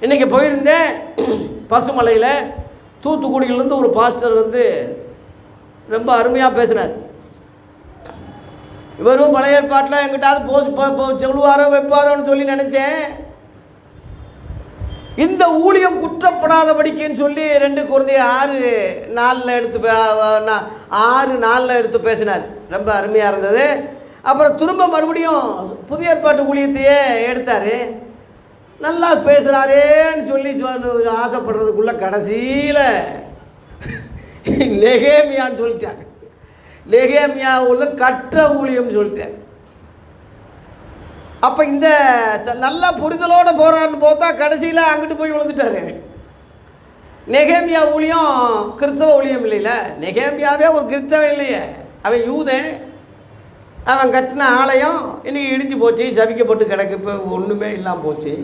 இன்றைக்கி போயிருந்தேன் பசுமலையில். தூத்துக்குடியிலேருந்து ஒரு பாஸ்டர் வந்து ரொம்ப அருமையாக பேசினார். இவரும் பழைய ஏற்பாட்டில் எங்கிட்டாவது சொல்லுவாரோ வைப்பாரோன்னு சொல்லி நினச்சேன். இந்த ஊழியம் குற்றப்படாதபடிக்குன்னு சொல்லி 2 கொரிந்தியர் 6:4 எடுத்து பேசினார். ரொம்ப அருமையாக இருந்தது. அப்புறம் திரும்ப மறுபடியும் புதிய ஏற்பாட்டு ஊழியத்தையே எடுத்தார். நல்லா பேசுகிறாரேன்னு சொல்லி ஆசைப்படுறதுக்குள்ளே கடைசியில் நெகேமியான்னு சொல்லிட்டார். நெகேமியா கற்ற ஊழியம்னு சொல்லிட்டார். அப்போ இந்த நல்ல புரிதலோடு போகிறாருன்னு பார்த்தா கடைசியில் அங்கிட்டு போய் விழுந்துட்டார். நெகேமியா ஊழியம் கிறிஸ்தவ ஊழியம் இல்லைல்ல. நெகேமியாவே ஒரு கிறிஸ்தவன் இல்லையே, அவன் யூதன். அவன் கட்டின ஆலயம் இன்றைக்கி இடிஞ்சு போச்சு, சபிக்கப்பட்டு கிடக்கு, இப்போ ஒன்றுமே இல்லாமல் போச்சு.